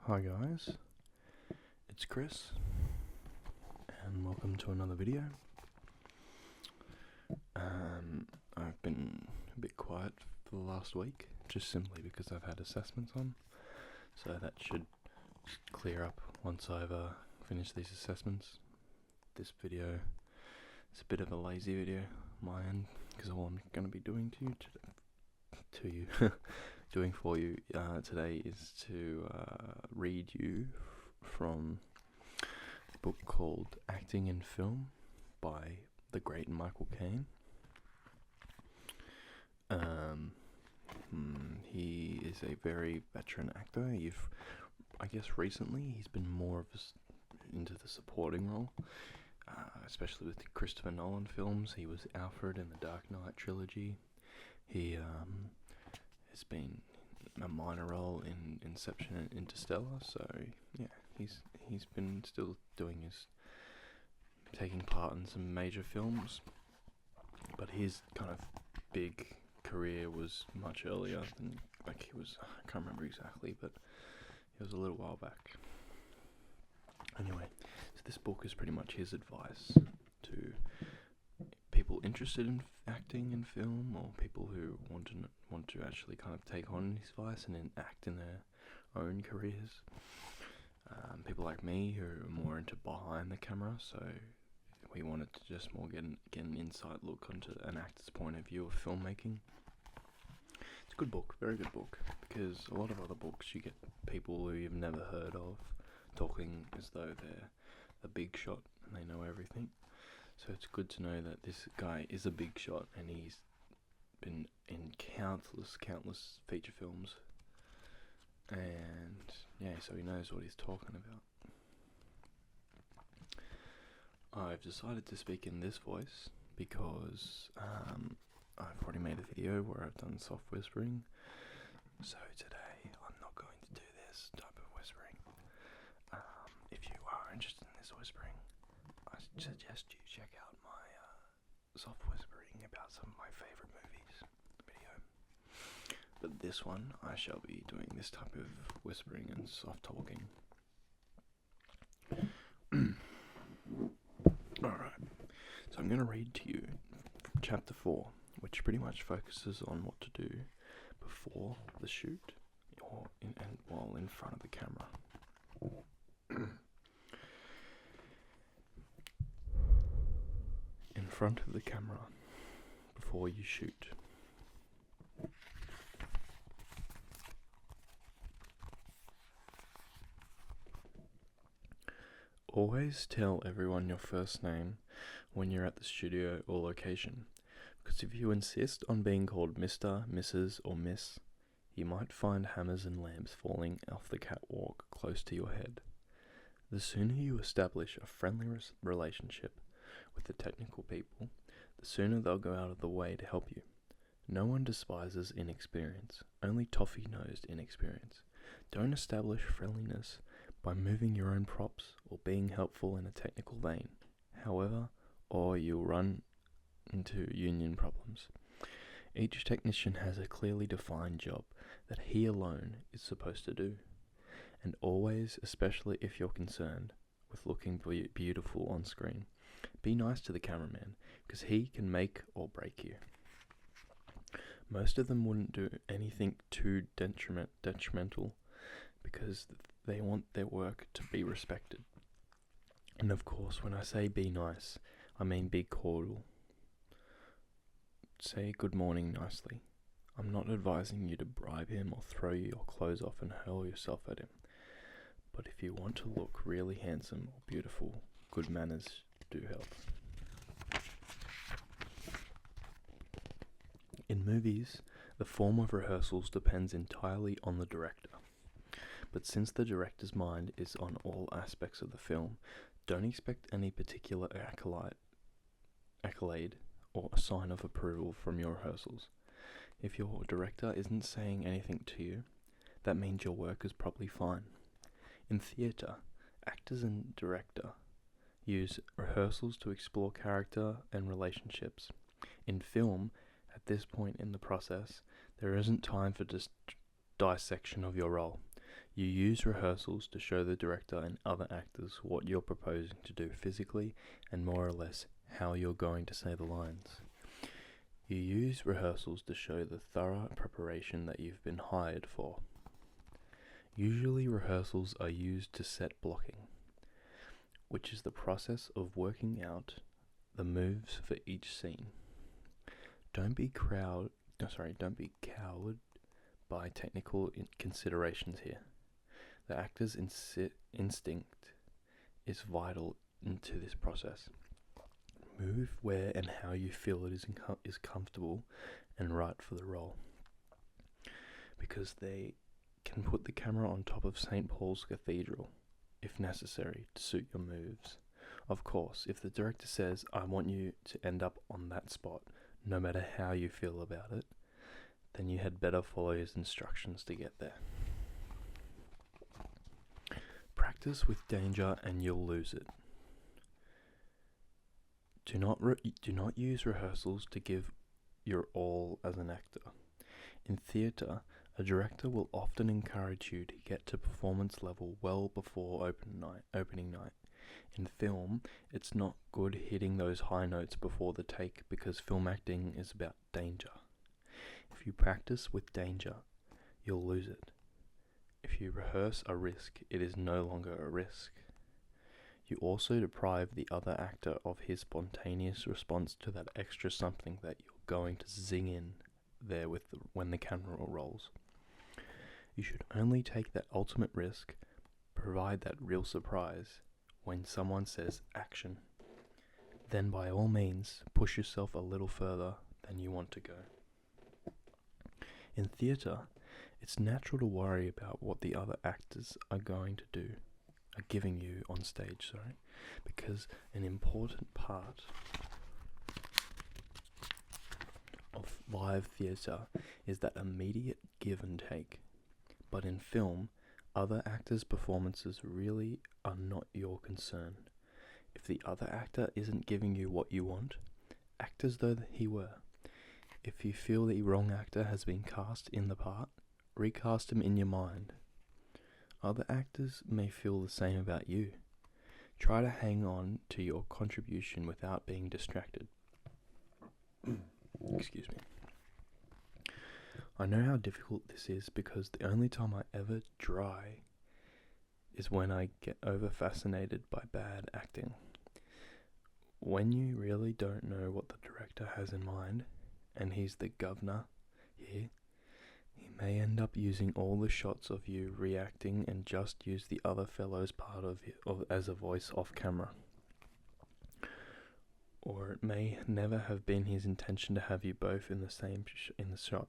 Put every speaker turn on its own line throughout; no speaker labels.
Hi guys, it's Chris, and welcome to another video. I've been a bit quiet for the last week, just simply because I've had assessments on, so that should clear up once I've finished these assessments. This video is a bit of a lazy video on my end, because all I'm going to be doing doing for you today is to read you from a book called Acting in Film by the great Michael Caine. He is a very veteran actor. I guess recently he's been more of into the supporting role, especially with the Christopher Nolan films. He was Alfred in the Dark Knight trilogy. He has been a minor role in Inception and Interstellar, so yeah, he's been still taking part in some major films, but his kind of big career was much earlier than, I can't remember exactly, but it was a little while back. Anyway, so this book is pretty much his advice to people interested in acting in film, or people who want to actually kind of take on his advice and then act in their own careers. People like me who are more into behind the camera, so we wanted to just more get an inside look onto an actor's point of view of filmmaking. It's a good book, very good book, because a lot of other books you get people who you've never heard of talking as though they're a big shot and they know everything. So it's good to know that this guy is a big shot, and he's been in countless feature films, and yeah, so he knows what he's talking about. I've decided to speak in this voice because I've already made a video where I've done soft whispering, so today I'm not going to do this type of whispering. If you are interested in this whispering, I suggest you check out my soft whispering about some of my favourite movies video. But this one, I shall be doing this type of whispering and soft talking. Alright, so I'm going to read to you from chapter 4, which pretty much focuses on what to do before the shoot or while in front of the camera. In front of the camera before you shoot. Always tell everyone your first name when you're at the studio or location, because if you insist on being called Mr., Mrs. or Miss, you might find hammers and lamps falling off the catwalk close to your head. The sooner you establish a friendly relationship with the technical people, the sooner they'll go out of the way to help you. No one despises inexperience, only toffee-nosed inexperience. Don't establish friendliness by moving your own props or being helpful in a technical vein, however, or you'll run into union problems. Each technician has a clearly defined job that he alone is supposed to do, and always, especially if you're concerned with looking beautiful on screen, be nice to the cameraman, because he can make or break you. Most of them wouldn't do anything too detrimental, because they want their work to be respected. And of course, when I say be nice, I mean be cordial. Say good morning nicely. I'm not advising you to bribe him or throw your clothes off and hurl yourself at him. But if you want to look really handsome or beautiful, good manners do help. In movies, the form of rehearsals depends entirely on the director. But since the director's mind is on all aspects of the film, don't expect any particular accolade or a sign of approval from your rehearsals. If your director isn't saying anything to you, that means your work is probably fine. In theatre, actors and director use rehearsals to explore character and relationships. In film, at this point in the process, there isn't time for dissection of your role. You use rehearsals to show the director and other actors what you're proposing to do physically and more or less how you're going to say the lines. You use rehearsals to show the thorough preparation that you've been hired for. Usually rehearsals are used to set blocking, which is the process of working out the moves for each scene. Don't be cowed by technical considerations here. The actor's instinct is vital into this process. Move where and how you feel it is comfortable and right for the role. Because they can put the camera on top of St. Paul's Cathedral, if necessary, to suit your moves. Of course, if the director says, I want you to end up on that spot, no matter how you feel about it, then you had better follow his instructions to get there. Practice with danger and you'll lose it. Do not use rehearsals to give your all as an actor. In theatre, a director will often encourage you to get to performance level well before opening night. In film, it's not good hitting those high notes before the take because film acting is about danger. If you practice with danger, you'll lose it. If you rehearse a risk, it is no longer a risk. You also deprive the other actor of his spontaneous response to that extra something that you're going to zing in there when the camera rolls. You should only take that ultimate risk, provide that real surprise, when someone says action. Then by all means, push yourself a little further than you want to go. In theatre, it's natural to worry about what the other actors are giving you on stage, because an important part of live theatre is that immediate give and take. But in film, other actors' performances really are not your concern. If the other actor isn't giving you what you want, act as though he were. If you feel the wrong actor has been cast in the part, recast him in your mind. Other actors may feel the same about you. Try to hang on to your contribution without being distracted. Excuse me. I know how difficult this is because the only time I ever dry is when I get over-fascinated by bad acting. When you really don't know what the director has in mind, and he's the governor here, he may end up using all the shots of you reacting and just use the other fellow's part as a voice off camera. Or it may never have been his intention to have you both in the same in the shot.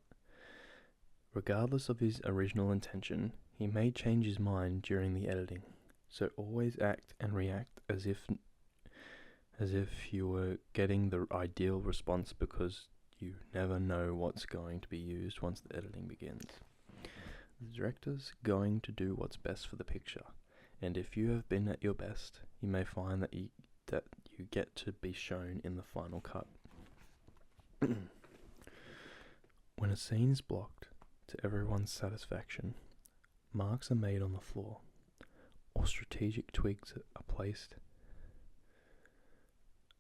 Regardless of his original intention, he may change his mind during the editing. So always act and react as if you were getting the ideal response, because you never know what's going to be used once the editing begins. The director's going to do what's best for the picture, and if you have been at your best, you may find that you get to be shown in the final cut. When a scene is blocked to everyone's satisfaction, marks are made on the floor, or strategic twigs are placed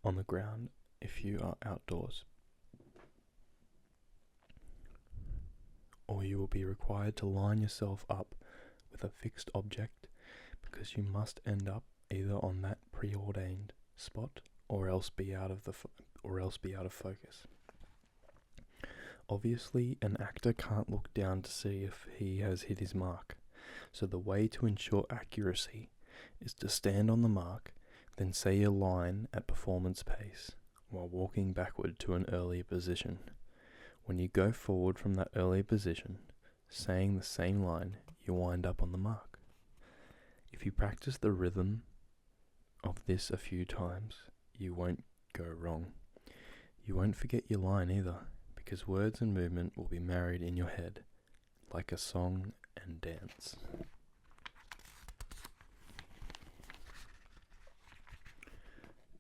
on the ground if you are outdoors. Or you will be required to line yourself up with a fixed object, because you must end up either on that preordained spot or else be out of focus. Obviously, an actor can't look down to see if he has hit his mark, so the way to ensure accuracy is to stand on the mark, then say your line at performance pace while walking backward to an earlier position. When you go forward from that earlier position, saying the same line, you wind up on the mark. If you practice the rhythm of this a few times, you won't go wrong. You won't forget your line either, because words and movement will be married in your head, like a song and dance.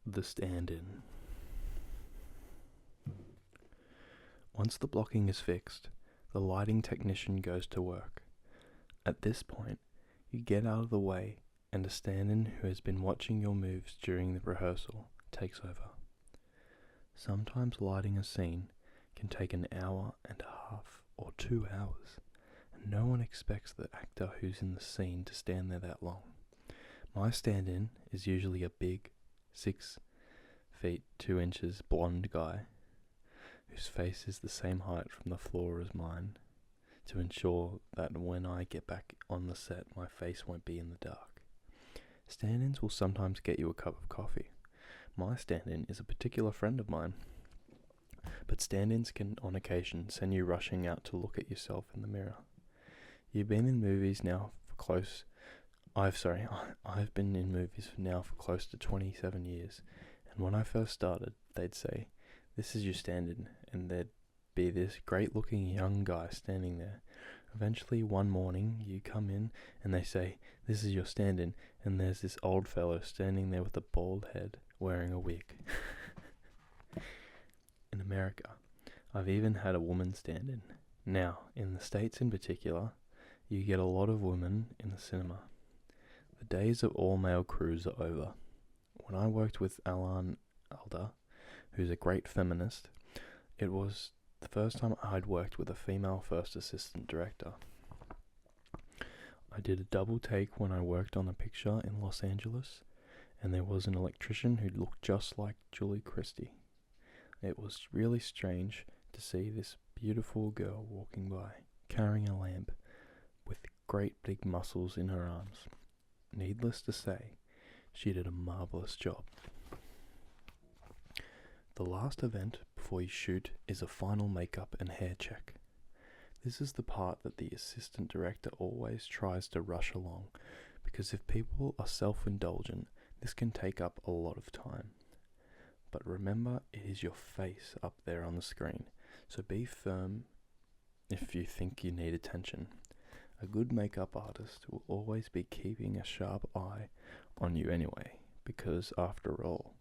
The stand-in. Once the blocking is fixed, the lighting technician goes to work. At this point, You get out of the way, and a stand-in who has been watching your moves during the rehearsal takes over. Sometimes lighting a scene can take an hour and a half or 2 hours, and no one expects the actor who's in the scene to stand there that long. My stand-in is usually a big, 6 feet 2 inches blonde guy whose face is the same height from the floor as mine, to ensure that when I get back on the set my face won't be in the dark. Stand-ins will sometimes get you a cup of coffee. My stand-in is a particular friend of mine, but stand-ins can on occasion send you rushing out to look at yourself in the mirror. You've been in movies now for close I've been in movies now for close to 27 years, and when I first started, they'd say, "This is your stand-in," and there'd be this great-looking young guy standing there. Eventually, one morning, you come in, and they say, "This is your stand-in," and there's this old fellow standing there with a bald head, wearing a wig. In America, I've even had a woman stand-in. Now, in the States in particular, you get a lot of women in the cinema. The days of all-male crews are over. When I worked with Alan Alda, who's a great feminist, it was the first time I'd worked with a female first assistant director. I did a double take when I worked on a picture in Los Angeles, and there was an electrician who looked just like Julie Christie. It was really strange to see this beautiful girl walking by, carrying a lamp, with great big muscles in her arms. Needless to say, she did a marvelous job. The last event before you shoot is a final makeup and hair check. This is the part that the assistant director always tries to rush along, because if people are self-indulgent, this can take up a lot of time. But remember, it is your face up there on the screen, so be firm if you think you need attention. A good makeup artist will always be keeping a sharp eye on you anyway, because after all,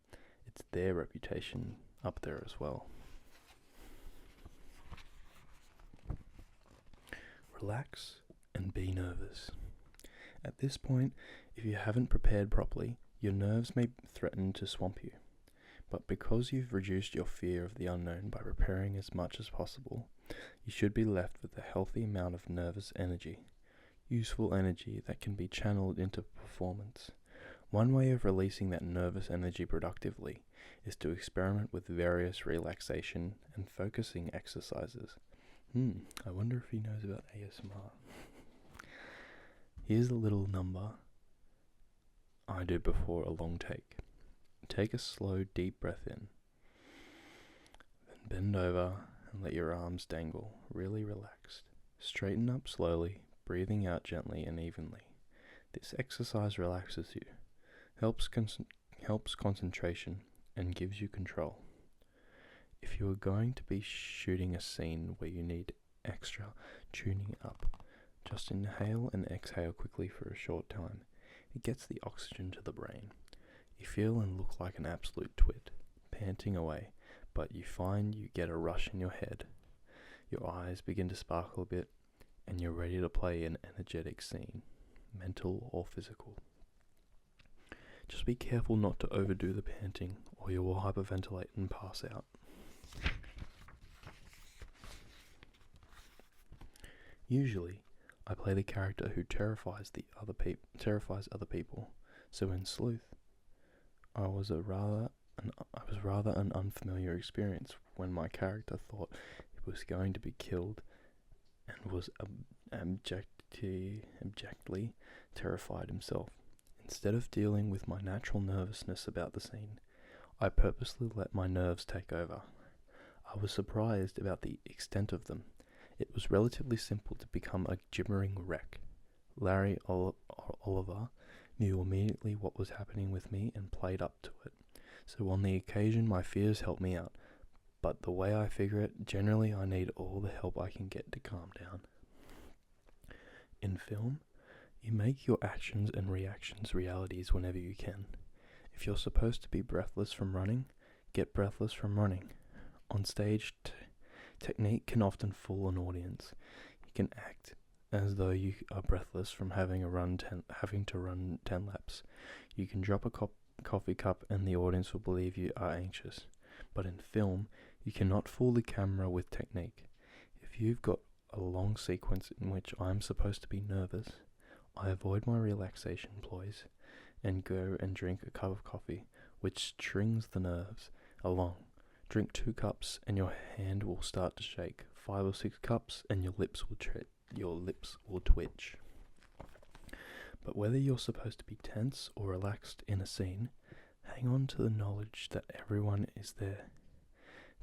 it's their reputation up there as well. Relax and be nervous. At this point, if you haven't prepared properly, your nerves may threaten to swamp you. But because you've reduced your fear of the unknown by preparing as much as possible, you should be left with a healthy amount of nervous energy, useful energy that can be channeled into performance. One way of releasing that nervous energy productively is to experiment with various relaxation and focusing exercises. I wonder if he knows about ASMR. Here's a little number I do before a long take. Take a slow, deep breath in. Then bend over and let your arms dangle, really relaxed. Straighten up slowly, breathing out gently and evenly. This exercise relaxes you, helps concentration, and gives you control. If you are going to be shooting a scene where you need extra tuning up, just inhale and exhale quickly for a short time. It gets the oxygen to the brain. You feel and look like an absolute twit, panting away, but you find you get a rush in your head. Your eyes begin to sparkle a bit, and you're ready to play an energetic scene, mental or physical. Just be careful not to overdo the panting, or you will hyperventilate and pass out. Usually, I play the character who terrifies other people. So in Sleuth, I was rather an unfamiliar experience when my character thought he was going to be killed and was abjectly terrified himself. Instead of dealing with my natural nervousness about the scene, I purposely let my nerves take over. I was surprised about the extent of them. It was relatively simple to become a gibbering wreck. Larry Oliver knew immediately what was happening with me and played up to it. So on the occasion, my fears helped me out. But the way I figure it, generally I need all the help I can get to calm down. In film, you make your actions and reactions realities whenever you can. If you're supposed to be breathless from running, get breathless from running. On stage, technique can often fool an audience. You can act as though you are breathless from having to run 10 laps. You can drop a coffee cup and the audience will believe you are anxious. But in film, you cannot fool the camera with technique. If you've got a long sequence in which I'm supposed to be nervous, I avoid my relaxation ploys and go and drink a cup of coffee, which strings the nerves along. Drink 2 cups and your hand will start to shake. 5 or 6 cups and your lips will twitch. But whether you're supposed to be tense or relaxed in a scene, hang on to the knowledge that everyone is there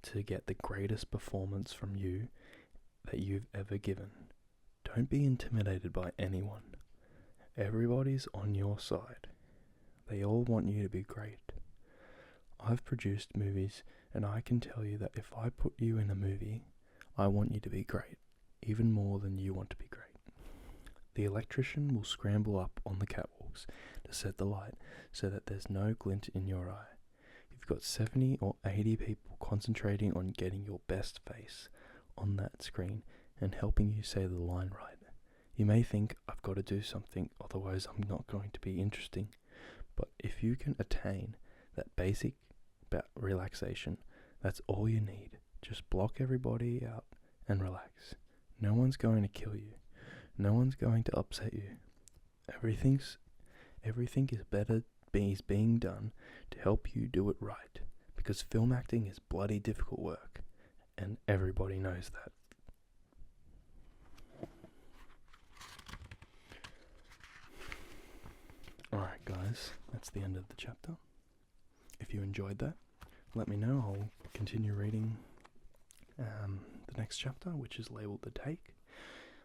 to get the greatest performance from you that you've ever given. Don't be intimidated by anyone. Everybody's on your side. They all want you to be great. I've produced movies, and I can tell you that if I put you in a movie, I want you to be great, even more than you want to be great. The electrician will scramble up on the catwalks to set the light so that there's no glint in your eye. You've got 70 or 80 people concentrating on getting your best face on that screen and helping you say the line right. You may think, I've got to do something, otherwise I'm not going to be interesting. But if you can attain that basic relaxation, that's all you need. Just block everybody out and relax. No one's going to kill you. No one's going to upset you. Everything is being done to help you do it right, because film acting is bloody difficult work, and everybody knows that. Alright guys, that's the end of the chapter. If you enjoyed that, let me know. I'll continue reading the next chapter, which is labelled The Take.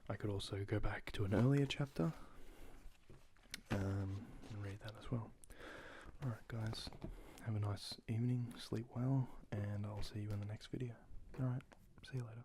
I could also go back to an earlier chapter and read that as well. Alright guys, have a nice evening, sleep well, and I'll see you in the next video. Alright, see you later.